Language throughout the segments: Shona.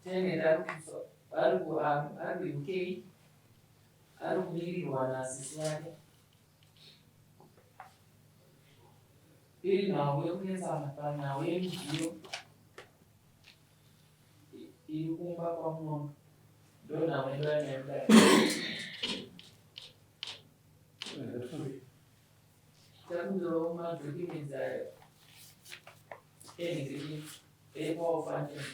tenant ari UK ari kumirirwa nasisi yake iri nhawu yekunetsana panhau yemidziyo iri kumba kwamuno ndo nhawu indoyanekudai takunzirawo madhokiments ayo enhiri epower funding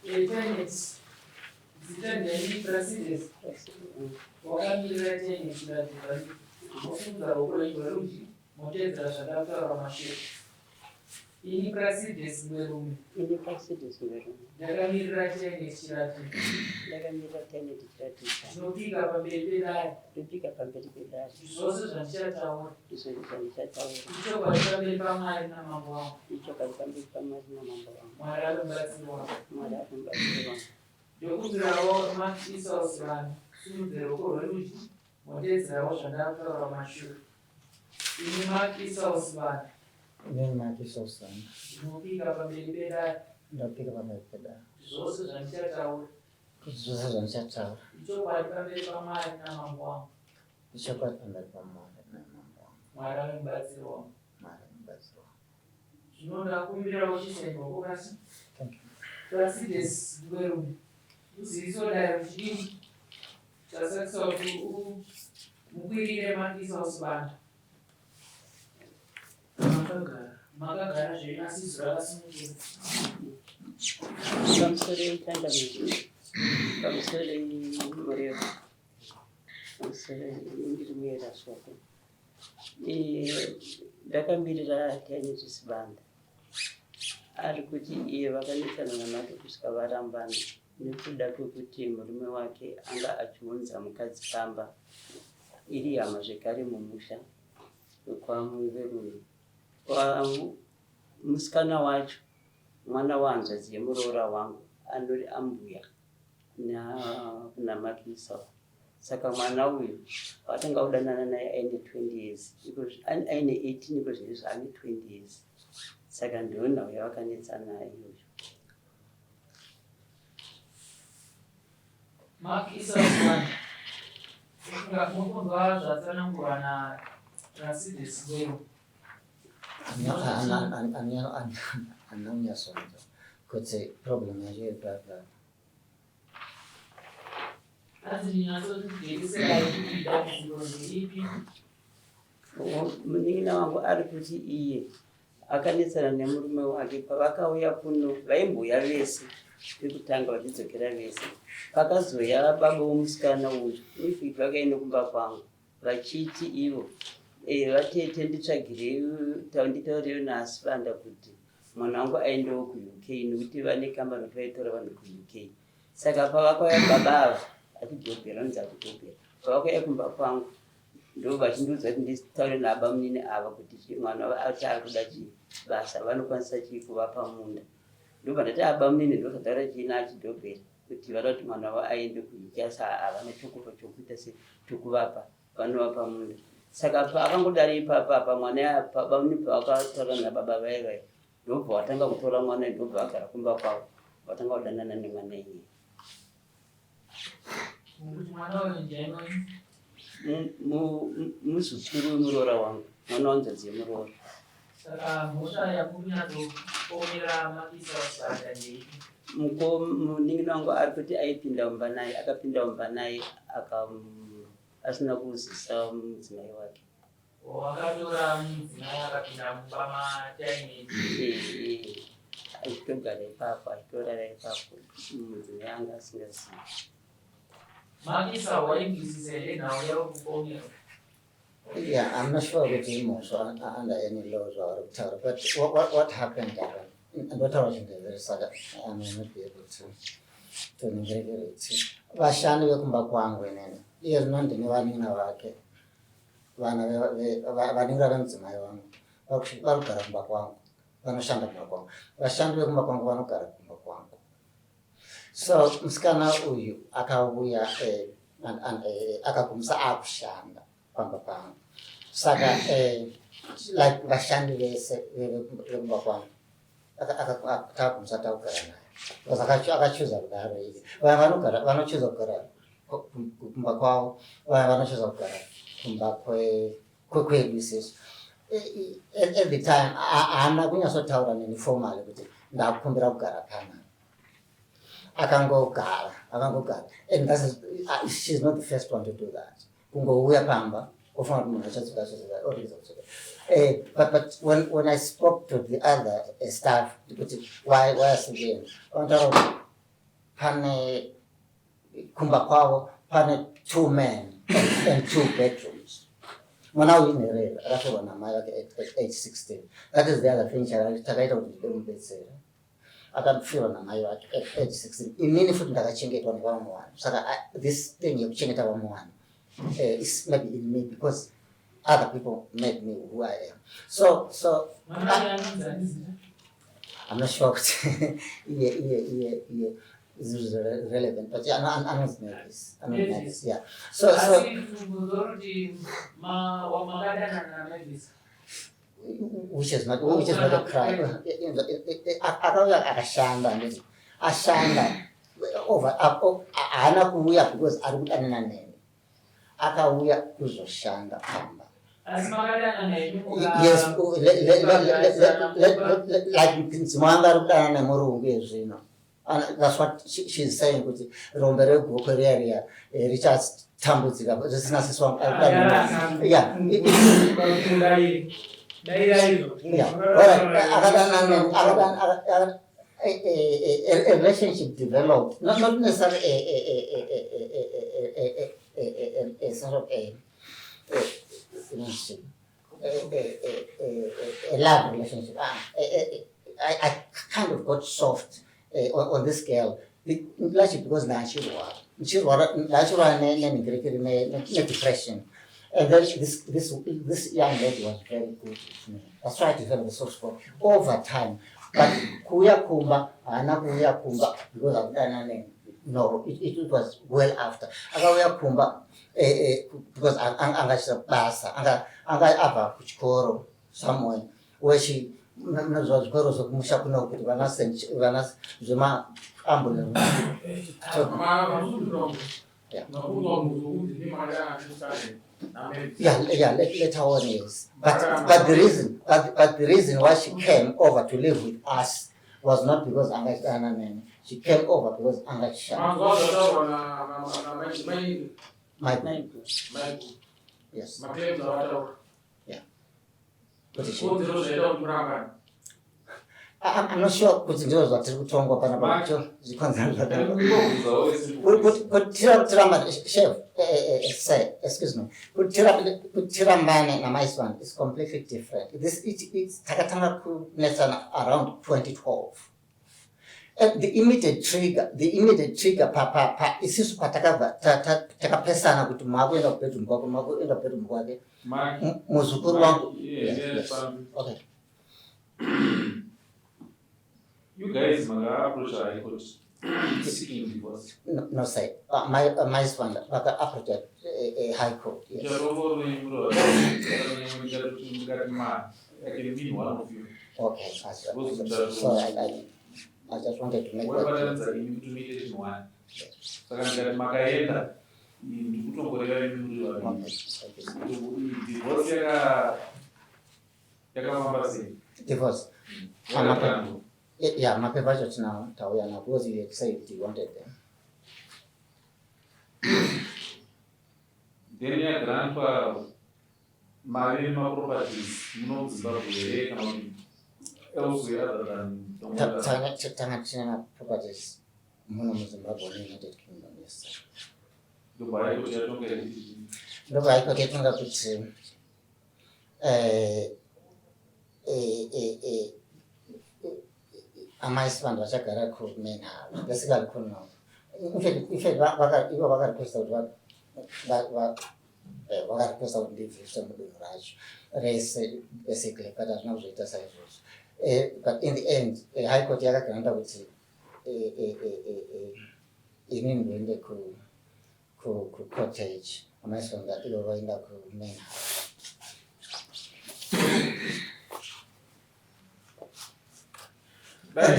tenants zitendeni proceedings wakamirira tenants kuti mofunza ukulaiwa ruji motedzera zvakataura mashure ini proceedings werume ndakamirira tenants chirati ndinopika pamberi pedare zvose zvandichatauura ichokwadi pamberi pamwari namambo wangu mwari anombatsiri wangu ndokumbirawo makisaus vanhu simudzira ruoko rwerudyi motedzerawo zvandakataura mashure ini makisaus vanhu ndinopika pamberi pedare zvose zvandichatauura ichokwadi pamberi pamwari namambo wangu mwari anombatsiri wangu zvinoda kumbirawo chisengo kasi proceedings werume uzivisodai uchidini tasakisa kuti mukwirire makisaus vanhu makagara zvenasizo rakasimukira pamusoro tandamiri pamusoro mureko pamusoro ndiri muyera soko ndakamirira tenant chibanda ari kuti iye vakanetsana namake kusvika varambana nekuda kwekuti murume wake anga achiunza mukadzi pamba iri hama zvekare mumusha kwamuverume musikana wacho mwana wahanzvadzi yemuroora wangu anori ambuya namakisa saka mwana uyu watanga kudanana naye aine 20 years aine 18 iko zvine zvaane 20 years saka ndiyo nhau yavakanetsana iyoyo makisa mukunzwa zvatsanangurwa naproceedings weru anonyasonza kuti problem yacho yebhadha munin'ina wangu ari kuti iye akanetsana nemurume wake pavakauya kuno vaimboya vese pekutanga vachidzokera vese pakazoya baba vomusikana uyu ifeedback vakaende kumba kwangu vachiti ivo vatete nditsvagirei nditaurirewo naasibanda kuti mwana wangu aendewo kuuk nekuti vane kamba nokuti vaitora vanhu kuuk saka pavakauya baba ava achidhobhera nonzi akudhobhera pavakauya kumba kwangu ndo vachindiudza kuti nditaure naaba munini ava kuti mwana ati ari kuda chibasa vanokwanisa chii kuvapa munda ndobva ndati aba munini ndokataura chiina achidhobhera kuti vada kuti mwana wavo aende kuuk asi havana chokupa chokuita setokuvapa vanovapa munda saka pakangodari ipapa mwana baba munini pavakataura nababa vaivai ndobva watanga kutora mwana ndobva agara kumba kwavo watanga kudanana nemwana iye muzukuru wemuroora wangu mwana wanzvadzi yemuroora saka mhosva yakunyatsoomera makisa munin'ina wangu ari kuti aipinda mumba naye akapinda mumba naye asina kuzisa mudzimai wake wakatora mudzimai akapinda mumba mataineti achitogara ipapo achitorara ipapo mudzimai anga asingazivi makisa waingizisa here nhau yakukomera. Yeah, I'm not sure which emos or under any laws or whatever, but what happened and what I was in the very sad, I may not be able to integrate it. Vashani wekumba kwangu nene. Iyo nandi ni wanina wake. Vaninga vanzimai wangu. Varugara kumba kwangu. Vanoshanda kumba kwangu. Vashani wekumba kwangu vanogara kumba kwangu. So msikana uyu akauya akakumisa akushanda. pamba pangu. Saka like vashandi vese vekumba kwangu akataka kumsata kugara naye because akachuza kudaro izi vanochuza kugara kumba kwavo vanochuza kugara kumba kwedu isisu. At the time haana kunyatsotaura neni formally kuti ndakukumbira kugara pana. Akangogara and she's not the first one to do that. Kungouya pamba but when I spoke to the other staff, why again? Pane kumba kwao pane 2 men and 2 bedrooms. When I was in the rail, that's when I'm at age 16. That is the other thing. I don't feel on my at age 16. In many foot that I change it on 1. So this thing you change it on 1. It's maybe in me because other people made me who I am. So I'm not sure. Yeah. This is relevant, but yeah, I'm not this. Yeah. So which is not a crime. Ashanda over ana kuya because arukutana nene. Akauya kuzoshanda pamba. Yes, like Nzimanga arukutana nemurungu zvino. And that's what she's saying with Rombere Gokoria, Richard's Tambuziga, but this is not swamp. Yeah. A relationship developed, not necessarily a sort of a love relationship. I kind of got soft on this scale. Largely because Nashua depression. And then this young lady was very good with me. I tried to develop a soft spot over time. But kuya kumba because I've done no, it was well after. Kuya kumba because anga basa anga ava kuchikoro somewhere where she nazvazvikoro zvokumusha kuno kuti vana zvema ambulance. Yeah, later on is. But the reason why she came over to live with us was not because she came over because yes. Yeah. I'm not sure kuti ndiro zvatiri kutongwa pana pacho zvikonzerwa kutiramba chef excuse me kutirambane namaiswan is completely different. It's takatanga kunetsana around 2012. And the immediate trigger pa isisu patakabva takapesana kuti makuenda kubedroom kwako makuenda kubedroom kwake muzukuru wangu. Yes. Okay. You guys approach a high court seeking divorce. No, say. My husband approached a high court. Yes. Okay, so I just wanted to make divorce. Yeah, my paper just now, Tawaya, because you said you wanted them. Then your grandpa married my properties, no Zimbabwe, elsewhere other than Tangachina properties, Mono Zimbabwe, United Kingdom, yes. Dubai, which I don't get it. Dubai, I get up with my husband was a good man. That's a good no. If it was request of what request of the Raj race basically, but as no later cycles. But in the end, a high court Yaga Granda would say in when they could cottage amaisonga ilovaenda kumain house. And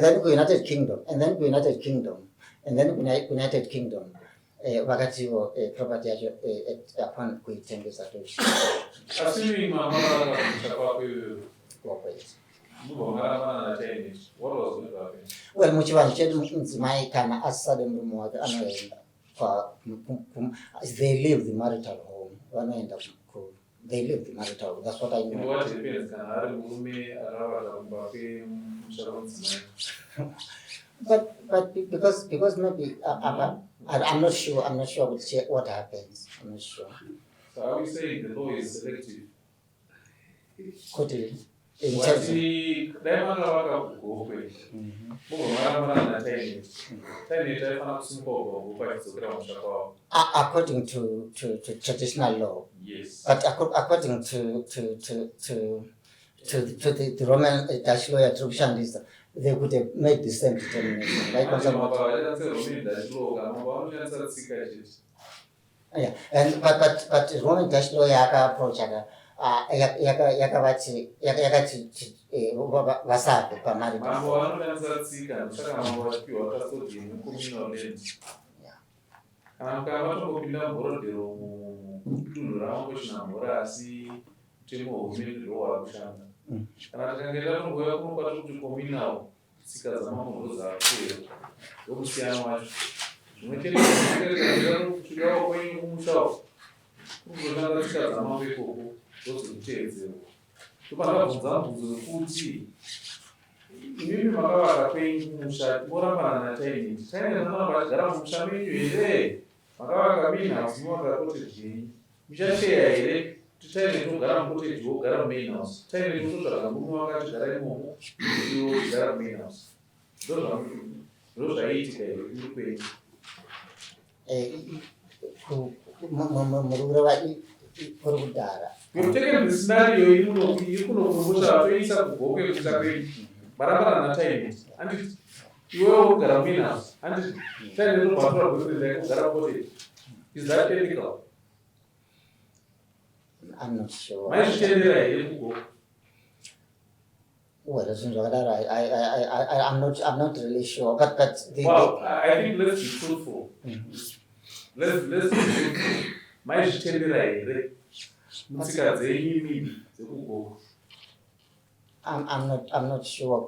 then United Kingdom, and then United Kingdom, vakatiwo property yacho upon kuitengesa Assuming Mama tokwezi. what was going to happen? Well, muchivanhu chedu mudzimai kana asisade murume wake anoenda they leave the marital home, vanoenda they leave the marital home. That's what I And know. what happens? Can I remove me? But because maybe I'm not sure what happens. I'm not sure. So are we saying the law is selective? Could it? In What terms of, he diamond go away. according to traditional law, Yes. but according to the Roman Dutch lawyer traditions, they could have made the same determination. Right? Yeah, and but Roman Dutch lawyer approach yakavati vasabe pamari. Kana mukava tongopinda muhorodhero mudunhu ravo Chinamhora asi mutemo wehurumende ndiwo wakushanda. Kana tikange tatongoya kuno kwati kuti kominawo tsika dzamambo ndozvakuyo ndokusiyana wacho. Zvimwe chete kusvikawo kwenyu kumushawo kunoshanda tsika dzamambo ikoko ndozvinoteedzerwa. Tofanira kubvunza mubvunzo wekuti imimi makavaka kwenyu kumusha morambana nataineti taineti vachigara mumusha menyu here makavaka main house movaka cottage yenyu muchasheya here titaineti ogara mucottage wogara mumain house taineti unotsvaga murume wakatigara imomo iwo tigara mumain house ndo zvaiitika here kuri kwenyu murureva kuri kudhara. You've taken the scenario you kunokumbusha toisa kugokwe kuita kwenyu barabara nataineti handiti iwewo kugara mumain house handiti taineti unobvatora boyfriend yake kugara cottage. Is that ethical? I'm not sure. Maizvitendera here kugo? Well, I'm not really sure, but Well, I think let's be truthful. Let's be truthful. Maizvitendera here mutsika dzenyu mimi dzekugo? I'm not sure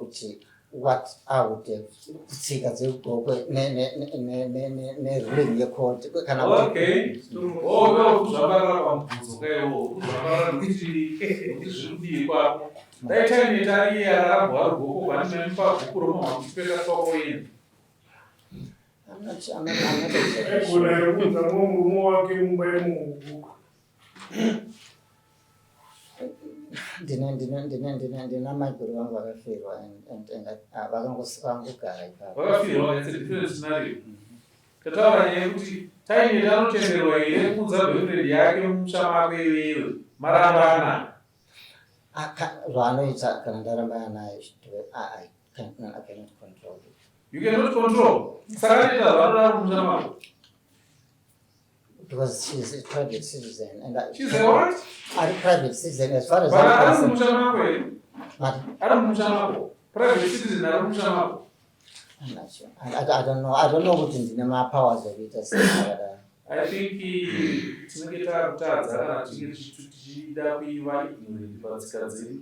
what I would have tsika dzekugokwe neruling yecourt kana okay. Kuzvaparara pamubvunzo kaiwo kuzvaparara nokuti zviri kudivi kwako taitaineti ari iye ararambwa ari goko kwandinomupa bhuku romahwakupeka twako yenu. I'm not exactly Kuna sure. yekuudza mumwe murume wake mumba yemuhuku. ndina maiguru vangu vakafirwa and vakangogara ipapo. Vakafirwa, it's a different scenario. Tataura nyaya yekuti taineti anotenderwa here kuudza boyfriend yake mumusha make iwewe marambana. Zvanoita kana ndarambana naye I cannot control it. You cannot control. Saka neta zvanoda kumusha mako. Because she's a private citizen and She's a what? I'm a private citizen as far as But I'm ari concerned. kumusha mako here. But Ari kumusha mako. Private citizen ari kumusha mako. I'm not sure. I don't know. I don't know what ndine powers of it as I think tinenge takutadza kana tinge tichida kuiva ignorant patsika dzedu.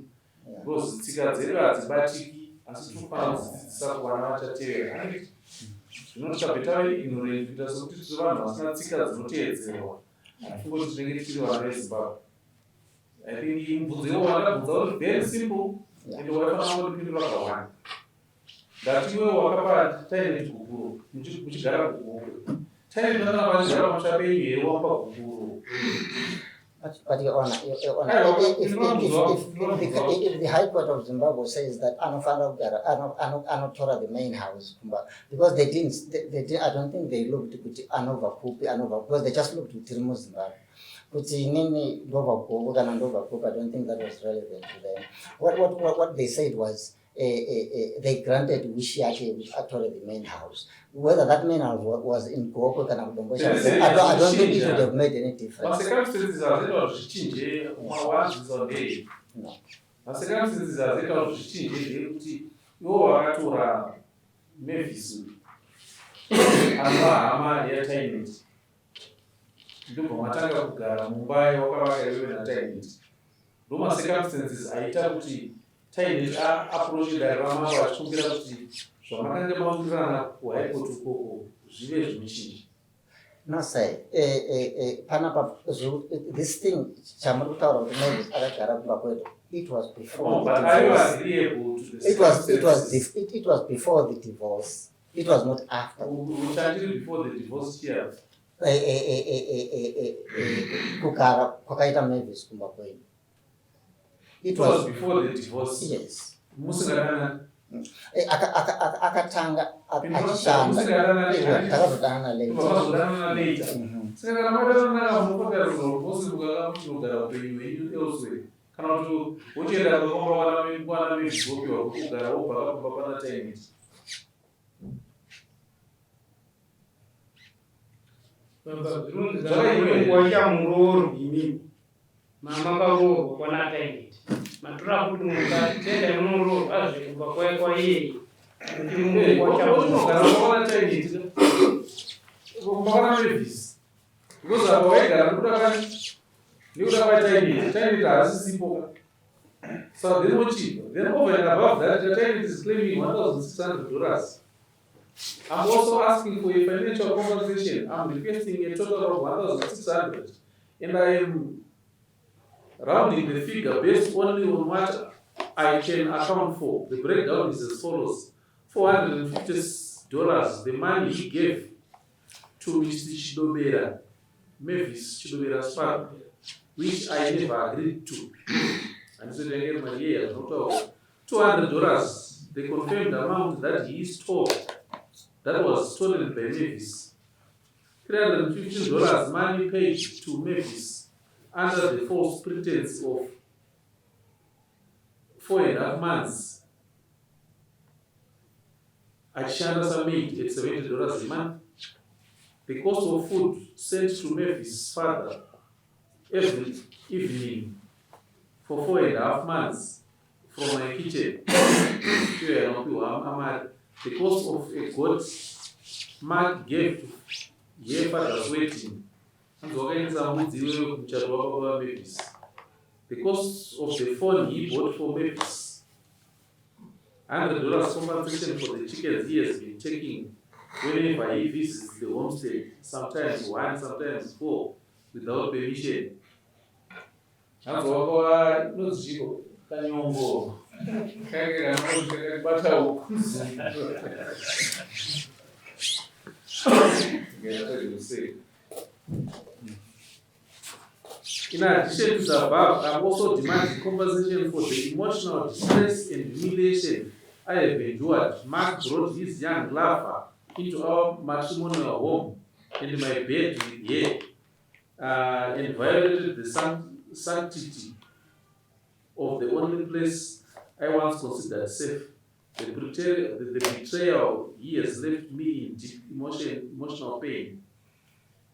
Because tsika dzedu hadzibatiki asi tinofanira kudzidzisa kuvana vachatevera. Zvinoti tabve ignorant kuita sekuti tiri vanhu vasina tsika dzinoteedzerwa. Hatifungoti tinenge tiri vana veZimbabwe. I think mubvunzo iwo wakabvunza uri very simple and waifanira kundipindura kawanda. Ngati iwe wakapa taineti gukuru muchigara kugokwe. Taineti kana vachigara pamusha penyu here wapa gukuru. But Your Honor, if the High Court of Zimbabwe says that Anotora the main house, because they didn't, I don't think they looked at Anova because they just looked at Tirimu Zimbabwe. But in any Nova Coop, I don't think that was relevant to them. What they said was they granted YAKE, which actually the main house. Whether that main house was in Goko kana Kudombosha, I don't think it would have made any difference. Circumstances are zvichinje wazvizondei. No. Circumstances are zvichinje kuti iwo wakatora Mavis hama yatainit ndobva matanga kugara mumba wakavaka iwe natainit. Ndoma circumstances aita kuti tainit approach dare ramambo achikumbira kuti zvamakanga mawirirana kuhaikoti ukoko zvive zvimichinji. No say, panapa this thing chamuri kutaura kuti Mavis akagara kumba kwedu. It was before. But I was agreeable to the it was before the divorce. It was not after. Before the divorce here. Kugara kwakaita Mavis kumba kwedu. It was before the divorce. Yes. Musingadana. Akatanga achishanda. Takazodana later. Takazodana later. Saka madana mukogara rubosi kugara upenyu elsewhere. Kana kuti uchienda kukomba wana mizvokiwa kugara wobva kapapana time. Wacha muroro ini mama kawo kona time. Matura kuti mukatenda muroro azvikuba kwa iye. Kuti mungu wacha muroro kona time. Kumbana Mavis. Kuza wega kudakani. Time has so then what cheap. Then over and above that, the time is claiming $1,600. I'm also asking for a financial compensation. I'm requesting a total of $1,600, and I am rounding the figure based only on what I can account for. The breakdown is as follows: $450, the money he gave to Mr. Chidobera, Mavis Chidobera's father, which I never agreed to. And so they get my years, $200, the confirmed amount that he stole, that was stolen by Mavis. $350 money paid to Mavis under the false pretense of 4.5 months. Achishanda submit at $70 a month. The cost of food sent to Mavis' father every evening for 4.5 months from my kitchen. The cost of a goat Mark gave to her father's wedding. The cost of the phone he bought for Mavis. $100 compensation for the chickens he has been taking whenever he visits the homestead, sometimes 1, sometimes 4, without permission. And so, no zero, Kanyongo. In addition to the above, I'm also demanding compensation for the emotional distress and humiliation I have endured. Mark brought his young lover into our matrimonial home and my bed with YAKE, and violated the sanctity of the only place I once considered safe. The betrayal he has left me in deep emotional pain,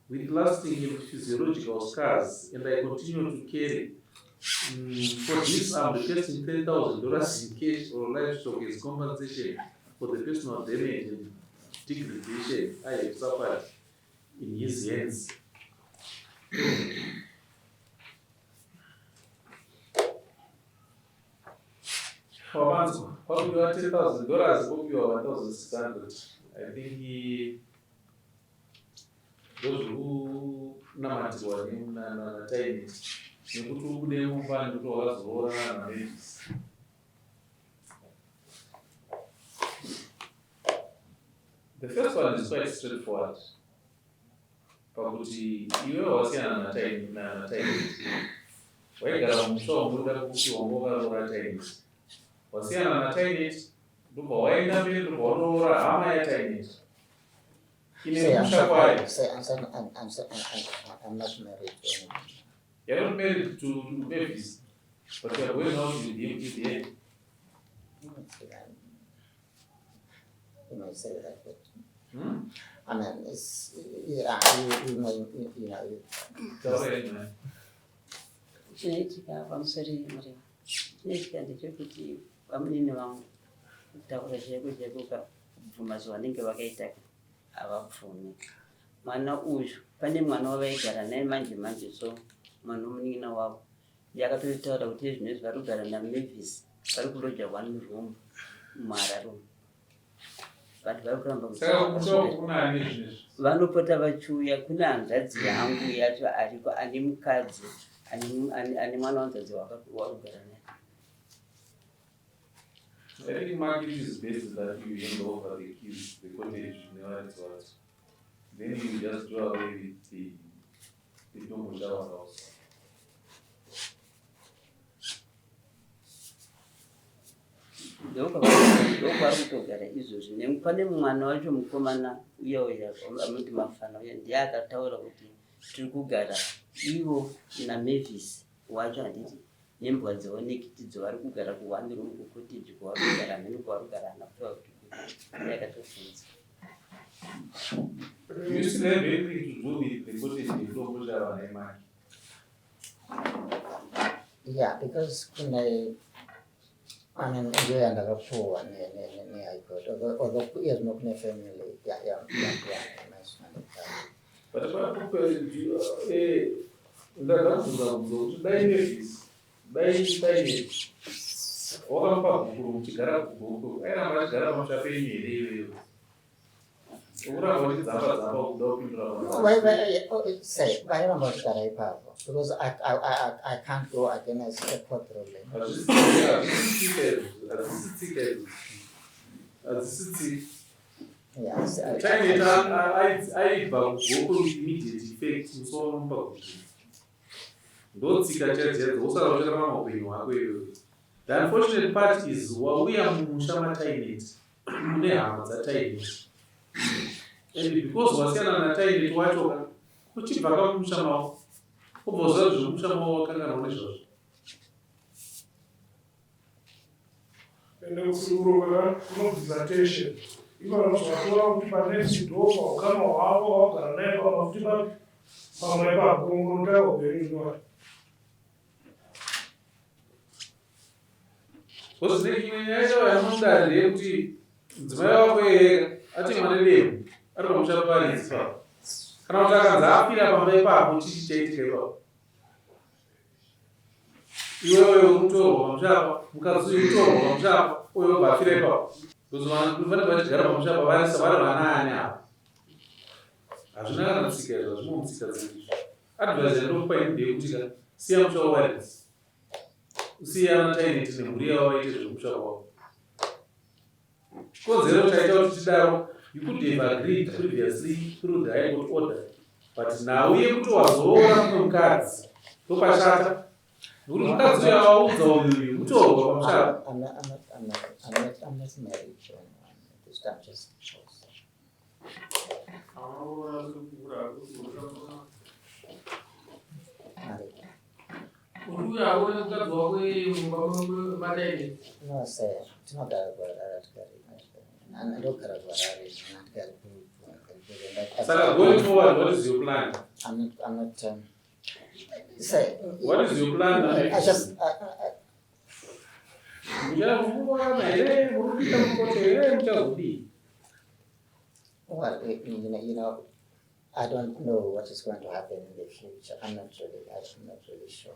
with lasting physiological scars, and I continue to carry. For this, I'm requesting $10,000 in cash or livestock as compensation for the personal damage and degradation I have suffered in his hands. For months, hope you are $10,000, hope you are $1,600. I think those who namatirwa nataini nekuti ubude mufana kuti wakazorora naMavis. The first one is quite straightforward. Pakuti iwe wasiyana nataini waigara mumushawo muda kuti wanga wakarora taini. Wasiyana nataini ndobva waenda mberi ndobva wanoora hama yataini. I'm not married to anyone. You're not married to Mavis, but you're going out with him in the end. You might say that, but Hmm? I mean, it's yeah, you know, Go ahead, man. chinoitika pamusori muriva chinoitika ndechekuti vamunini vangu kutaura chireko chekuka kubvuma zvavanenge vakaita havabvumi. Mwana uyu pane mwana wavaigara naye manje manje, so mwana womunin'ina wavo ndakatotaura kuti zvinezvi vari kugara naMavis vari kuloja 1 room muHarare. But vari kuramba vanopota vachiuya. Kuna hanzvadzi yangu yacho ariko ane mukadzi ane mwana wanzvadzi warikugara naye. I think market is best that you hand over the keys, the cottage, never it's what. Then you just draw away with the normal shower house. Ndokwari kutogara izvozvi. Pane mwana wacho mukomana uya uya amuti Mafana uya ndiye akataura kuti tiri kugara ivo naMavis wacho handiti nembwa dzaonekiti vari kugara ku1 room kucottage kwavari kugara mheni kwavari kugara anakutora kuti yakatofunza. You still have anything to do with the cottage in Lobo Java and Emma? yeah, because I mean, we are under poor and I could, although he has not a family, yeah, nice man. But about Say, I don't know because I can't go against the court ruling. Yes, I immediate effect the unfortunate part is we are mushama tainet mune hama dzatainet and because wasiyana natainet wacho kuchibva kamushama kubva zvemushama wakanga nezvazvo ende kusiurokaka kunobvisa ivanozvatora kuti panesi dhofa ukama hwavo wagara naye pamafuti pake pamwe pakurongota upenyu kuzinekimenyacho yamunda ndeyekuti mudzimai wako yeka ati mwana demu ari pamushando paritsi papo kana kuti akanzi apira pamba ipapo chichi chaitika ipapo iwewe unotorwa pamushapa mukadzi uyu unotorwa pamushapa uyo wobva afira ipapo vanenge vachigara pamushapa varisa vari vana ani apa hazvina kana kutsika izvo zvinomutsika dzii advise yandokupai ndeyekutika siya musha wawaritsi usiyana taineti nemhuri yavo vaite zvemusha wavo konzero taita kuti tidaro you could have agreed previously through the high court order but nauye kuti wazoora mumwe mukadzi topashata nokuti mukadzi uyo avaudza uyu mutorwa pamushapa. I'm not married to anyone. This time just chose. No, say, it's not that about and I don't care about So going forward, what is your plan? I'm not say What is your plan? I just well, you know, I don't know what is going to happen in the future. I'm not really sure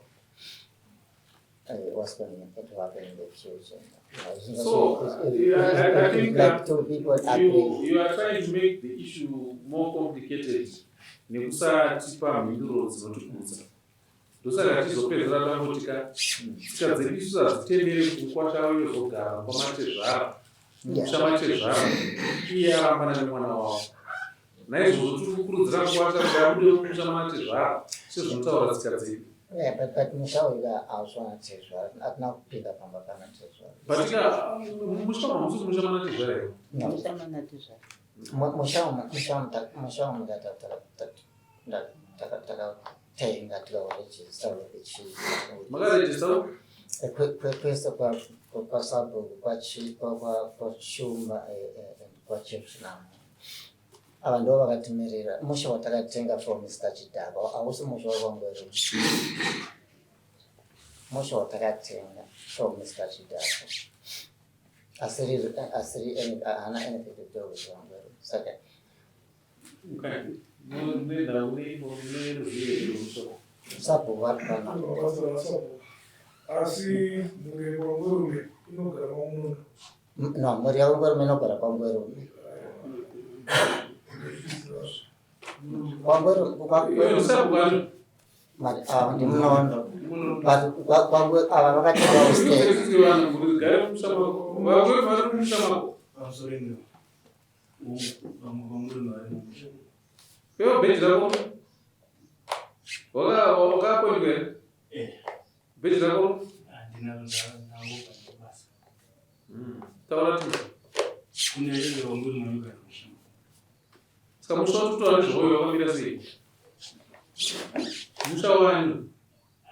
what's going to happen in the future. So, I think like two people agree. You are trying to make the issue more complicated. Nekusatipa mhinduro dzinotikudza. Ndosaka tizopedzera tangotika tsika dzedu isusu hadzitendere kukwata uyo zogara kwamatezvara mushamatezvara iye arambana nemwana wavo. Naizvozvo tiri kukurudzira kukwata kuti abude mushamatezvara sezvinotaura tsika dzedu. Yeah, but Mushawiga also Tezwa, not pick up on Bakana Tezwa. But mushamatezvara here. No, Musamanatizva. Musham that saying that which is so which Magaregister? a quick question about kwa sababu kwa Shumba kwa Chief Chinamhora ava ndo vakatimirira musha watakatenga from Mr. Chidaba hausi musha wakangweru musha watakatenga from Mr. Chidaba asiri hana anything to do with wangweru saka sabu wapana asi muri wangwerume inogara pamuno no muri wangwerume inogara pangwerume wangwerume ndi munondo but ava vakatenga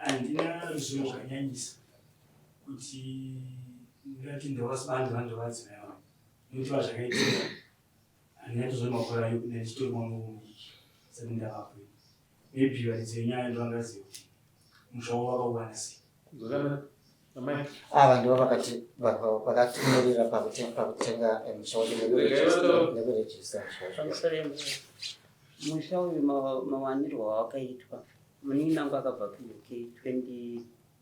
andina ruzivo rwakanyanyisa kuti ndingati ndevasibandi vandovadzimaiva nokuti vazvakaitika handina tozomakora yo ndichitori mwana womudiki saka ndavakwe maybe varidzi venyaya ndovangaziva kuti musha wavo vakauwana sei ava ndo vakatimirira pakutenga musha nekurejista musha uyu mawanirwa wakaitwa muninangu akabva kuuk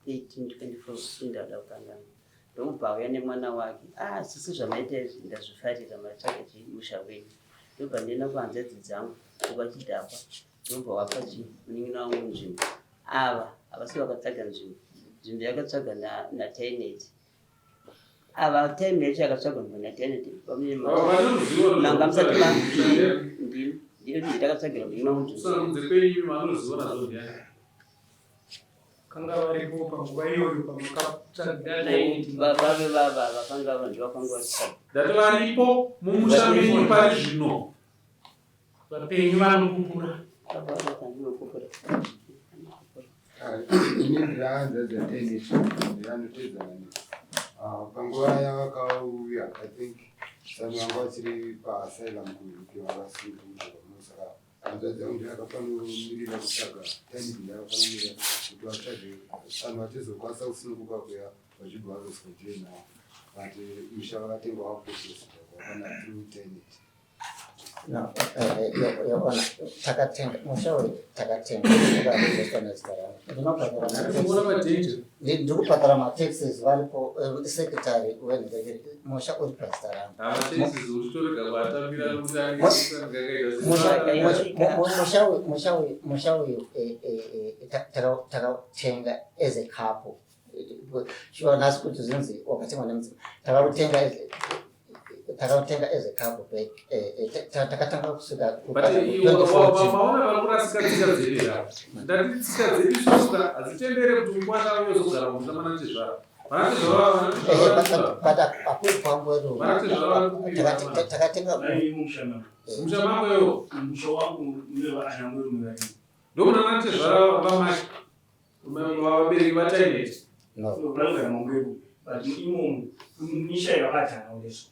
2018-24 indada kukangana ndobva auya nemwana wake sisi zvamaita izvi ndazvifarira matsvaka musha wenyu ndobva ndienda kuhanzvadzi dzangu ukachidhakwa ndobva wapa munin'ina wangu nzvimbo ava havasi vakatsvaga nzvimbo yakatsvaga natainet ava tainet yakatsvaga natainet nanga musati ndini ndakatsagira munin'ina wangu kanga varipo panguva iyoyo pamakatsvaga vave vava vakanga vandivakanga vasika dati varipo mumusha menyu pari zvino vapenyu vanokupura ini ndiraanza zvatenisi ndiranotedzana panguva yavakauya I think sami vanga vachiri paasylum kuuke vakasundumusaka hanzvadzi yangu ndiyakafanirira kutsvaga taimidi ndiyakafanirira kuti vatsvage vanhu vachizokwanisa kusununguka kuya vachibva vazoswa jenao but musha vakatenga waprocessed vakana through tenit no yona takatenga musha uyu takatenga ndikubhadhara mataxes varipo secretary musha uri pazita rangu musha uyu takatenga as a couple shionasi kuti zvinzi wakatengwa nemudzimai takautenga as a couple back takatanga kusvika maona varikurasika tsika dzedu ndati tsika dzedu isusuka hadzitendere kuti mungwana uyozogara musamana chezvaro but akuri pangweru takatenga musha mamweyo musha wangu nevaanamwerume vari ndomunana chezvaro vamai vabereki vataineti vanogara mangweru but imomo misha yavakatana uleswa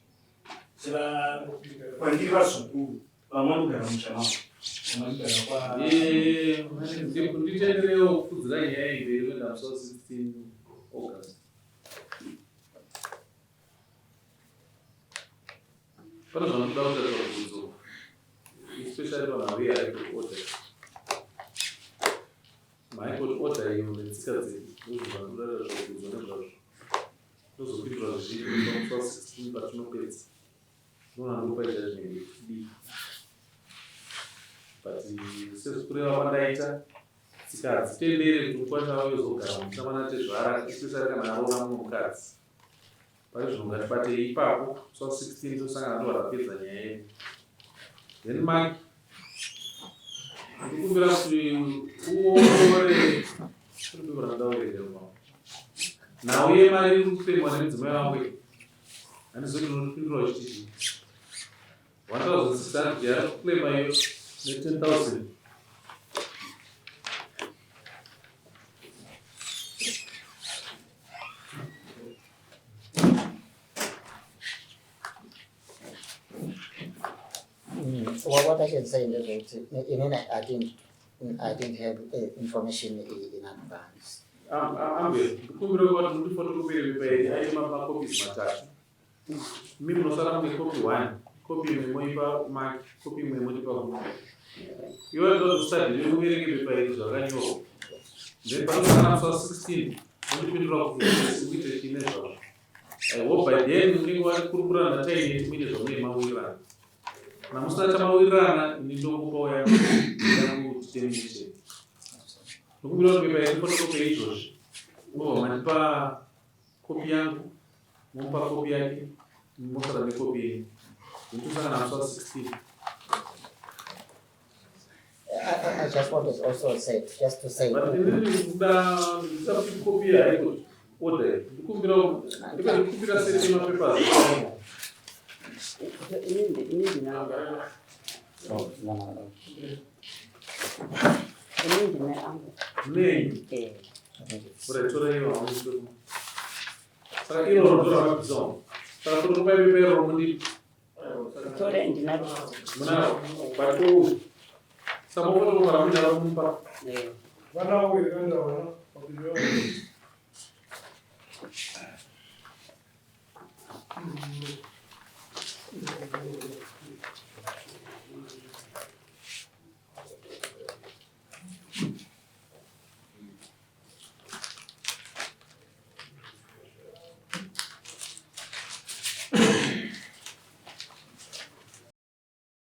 saka kwandiri vazukuru vamwe vanogara musha mavo nditenderewo kufudzira nyaya imberi wenda musa 16 August pane zvanoda kutaura bvunzo especially vanhu veHigh Order maHigh Order iyo netsika dzedu ndozvanoda zvabvunzo nezvazvo ndozopindura zvizhinji pamusa 16 patinopedza ndonaNdopaita zvinenge dii but sezvikureva kwandaita tsika hadzitendere kuti mukwasha uyozogara musamana tezvara especially kana arona munhukadzi pane zvinhu ngatibatei ipapo sa 16 tosangana ndohwarapedza nyaya yedu then maki ndikumbira kuti uongore ndauregerwa nhau yemari iri kufemwa nemudzimai wangu handizoti nonopindura chitii 1600 yari kuklema iyo ne10,000 Thank what I can say is that I didn't have information in advance. Ambe, kumbira kwa mtu photocopy pe ai mapa copies matatu. Mimi nosala mwe copy 1, copy memoipa mark, copy memoipa kwa. You are going to study, you will be prepared to run your. Then para for 16, only people of which teenager. I hope by then you will kurukura na chai minutes of me mawira. Na musta chama wira ni ndo kwa ya yangu teenage. Kumbira be photocopy hizo. Manipa copy yangu, mumpa copy yake, mmoja ni copy. Mtu sana na 16. I just want to also say, just to say. But the copy I got. What the? Kumbira sisi mapepa. Ini nanga. Oh, no. Ini nanga. Nem. Por aí toda eu amo. Para ir ao outro visão. Para todo vai beber o mundo. Toda indina. Mana, bato. Samo foto para mim era para. Wana uiganda wana. Wakijua.